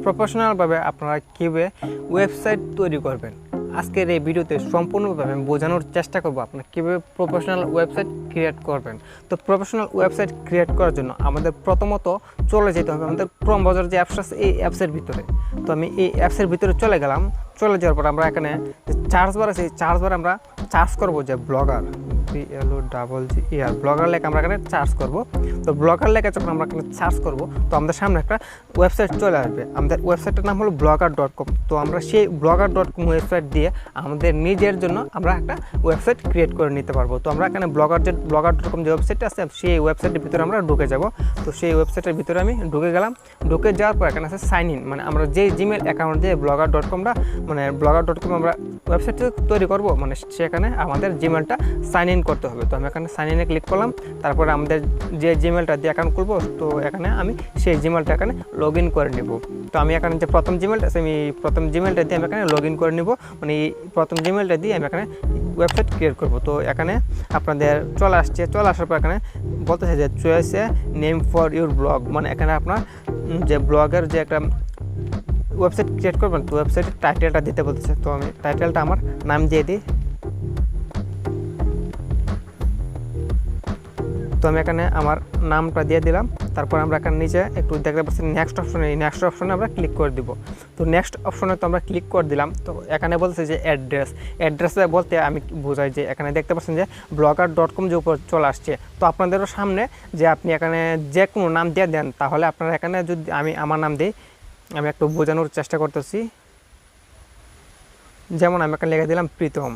প্রফেশনালভাবে আপনারা কীভাবে ওয়েবসাইট তৈরি করবেন। আজকের এই ভিডিওতে সম্পূর্ণভাবে আমি বোঝানোর চেষ্টা করব আপনারা কীভাবে প্রফেশনাল ওয়েবসাইট ক্রিয়েট করবেন। তো প্রফেশনাল ওয়েবসাইট ক্রিয়েট করার জন্য আমাদের প্রথমত চলে যেতে হবে আমাদের ক্রোম ব্রাউজার যে অ্যাপস আছে এই অ্যাপসের ভিতরে। তো আমি এই অ্যাপসের ভিতরে চলে গেলাম। চলে যাওয়ার পর আমরা এখানে যে সার্চ বার আছে এই সার্চ বারে আমরা সার্চ করব যে ব্লগার BLOGGER ব্লগার লেখা আমরা এখানে সার্চ করব। তো ব্লগার লেখা যখন আমরা এখানে সার্চ করব তো আমাদের সামনে একটা ওয়েবসাইট চলে আসবে। আমাদের ওয়েবসাইটের নাম হলো blogger.com। তো আমরা সেই blogger.com ওয়েবসাইট দিয়ে আমাদের নিজের জন্য আমরা একটা ওয়েবসাইট ক্রিয়েট করে নিতে পারবো। তো আমরা এখানে blogger.com যে ওয়েবসাইটটা আছে সেই ওয়েবসাইটের ভিতরে আমরা ঢুকে যাব। তো সেই ওয়েবসাইটের ভিতরে আমি ঢুকে গেলাম। ঢুকে যাওয়ার পর এখানে আছে সাইন ইন, মানে আমরা যেই জিমেল অ্যাকাউন্ট দিয়ে blogger.comটা মানে blogger.com আমরা ওয়েবসাইট তৈরি করব, মানে সেখানে আমাদের জিমেলটা সাইন ইন করতে হবে। তো আমি এখানে সাইন ইনে ক্লিক করলাম। তারপরে আমাদের যে জিমেলটা দিয়ে অ্যাকাউন্ট খুলবো তো এখানে আমি সেই জিমেলটা এখানে লগ ইন করে নেব। তো আমি এখানে যে প্রথম জিমেলটা আছে আমি প্রথম জিমেলটা দিয়ে আমি এখানে লগ ইন করে নেব, মানে এই প্রথম জিমেলটা দিয়ে আমি এখানে ওয়েবসাইট ক্রিয়েট করব। তো এখানে আপনাদের চলে আসছে। চলে আসার পর এখানে বলতেছে যে choice a name for your blog, মানে এখানে আপনার যে ব্লগের যে একটা ওয়েবসাইট ক্রিয়েট করবেন তো ওয়েবসাইটের টাইটেলটা দিতে বলতেছে। তো আমি টাইটেলটা আমার নাম দিয়ে দিই। তো আমি এখানে আমার নামটা দিয়ে দিলাম। তারপর আমরা এখানে নিচে একটু দেখতে পাচ্ছি নেক্সট অপশনে, এই নেক্সট অপশনে আমরা ক্লিক করে দিব। তো নেক্সট অপশনে তো আমরা ক্লিক করে দিলাম। তো এখানে বলছে যে অ্যাড্রেস বলতে আমি বোঝাই যে এখানে দেখতে পাচ্ছেন যে blogger.com যে উপর চলে আসছে। তো আপনাদেরও সামনে যে আপনি এখানে যে কোনো নাম দিয়ে দেন তাহলে আপনারা এখানে যদি আমি আমার নাম দিই, আমি একটু বোঝানোর চেষ্টা করতেছি। যেমন আমি এখানে লিখে দিলাম প্রীতম,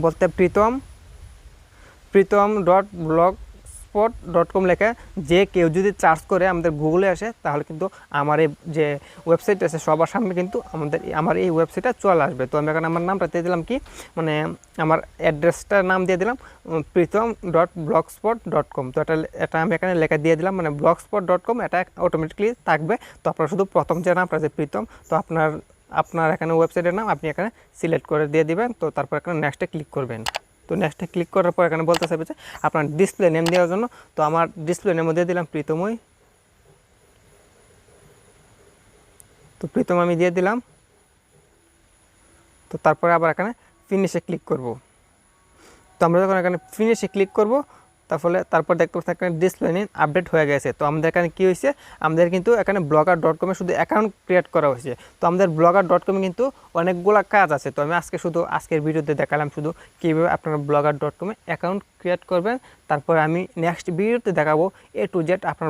বলতে প্রীতম.blogspot.com লেখা যে কেউ যদি সার্চ করে আমাদের গুগলে আসে তাহলে কিন্তু আমার এই যে ওয়েবসাইট আছে সবার সামনে কিন্তু আমার এই ওয়েবসাইটটা চলে আসবে। তো আমি এখানে আমার নামটা দিয়ে দিলাম কি, মানে আমার অ্যাড্রেসটার নাম দিয়ে দিলাম প্রীতম.blogspot.com। তো এটা আমি এখানে লেখা দিয়ে দিলাম, মানে blogspot.com এটা অটোমেটিকলি থাকবে। তো আপনারা শুধু প্রথম যে নামটা যে প্রীতম, তো আপনার এখানে ওয়েবসাইটের নাম আপনি এখানে সিলেক্ট করে দিয়ে দিবেন। তো তারপর এখানে নেক্সটে ক্লিক করবেন। তো নেক্সটে ক্লিক করার পর এখানে বলতে চাইবে যে আপনার ডিসপ্লে নেম দেওয়ার জন্য। তো আমার ডিসপ্লে নেমও দিয়ে দিলাম প্রীতমই। তো প্রীতম আমি দিয়ে দিলাম। তো তারপরে আবার এখানে ফিনিশে ক্লিক করব। তো আমরা যখন এখানে ফিনিশে ক্লিক করব তারপর দেখতে পাচ্ছি এখানে ডিসপ্লে নেম আপডেট হয়ে গেছে। তো আমাদের এখানে কী হয়েছে, আমাদের কিন্তু এখানে blogger.com শুধু অ্যাকাউন্ট ক্রিয়েট করা হয়েছে। তো আমাদের blogger.com কিন্তু অনেকগুলো কাজ আছে। তো আমি আজকের ভিডিওতে দেখালাম শুধু কীভাবে আপনারা blogger.com অ্যাকাউন্ট ক্রিয়েট করবেন। তারপরে আমি নেক্সট ভিডিওতে দেখাবো A to Z আপনার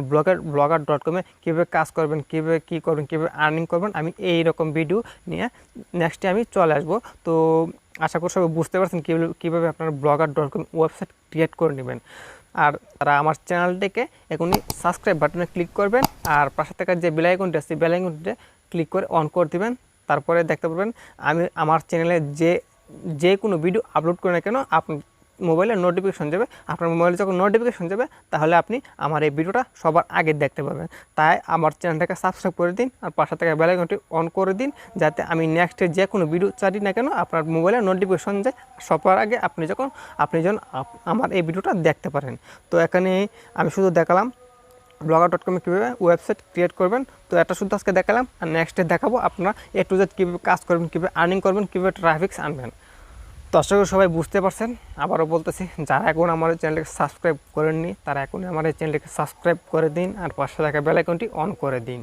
blogger.com কীভাবে কাজ করবেন, কীভাবে কী করবেন, কীভাবে আর্নিং করবেন। আমি এইরকম ভিডিও নিয়ে নেক্সটে আমি চলে আসবো। তো আশা করি সবাই বুঝতে পারছেন কীভাবে আপনারা blogger.com ওয়েবসাইট ক্রিয়েট করে নেবেন। আর তারা আমার চ্যানেলটিকে এখনই সাবস্ক্রাইব বাটনে ক্লিক করবেন, আর পাশে থাকা যে বেল আইকনটি আছে বেল আইকনটিতে ক্লিক করে অন করে দিবেন। তারপরে দেখতে পারবেন আমি আমার চ্যানেলে যে কোনো ভিডিও আপলোড করি না কেন আপনার মোবাইলে নোটিফিকেশন যাবে। আপনার মোবাইলে যখন নোটিফিকেশন যাবে তাহলে আপনি আমার এই ভিডিওটা সবার আগে দেখতে পাবেন। তাই আমার চ্যানেলটাকে সাবস্ক্রাইব করে দিন আর পাশে থাকা বেল আইকনটি অন করে দিন, যাতে আমি নেক্সটে যে কোনো ভিডিও ছাড়ি না কেন আপনার মোবাইলে নোটিফিকেশন যায় সবার আগে আপনি যখন আমার এই ভিডিওটা দেখতে পারেন। তো এখানে আমি শুধু দেখালাম blogger.com কীভাবে ওয়েবসাইট ক্রিয়েট করবেন। তো এটা শুধু আজকে দেখালাম, আর নেক্সটে দেখাবো আপনারা A to Z কীভাবে কাজ করবেন, কীভাবে আর্নিং করবেন, কীভাবে ট্রাফিক্স আনবেন। তো আশা করি সবাই বুঝতে পারছেন। আবারও বলতেছি, যারা এখন আমার চ্যানেলকে সাবস্ক্রাইব করেননি তারা এখন আমার এই চ্যানেলকে সাবস্ক্রাইব করে দিন আর পাশে থাকা বেল আইকনটি অন করে দিন।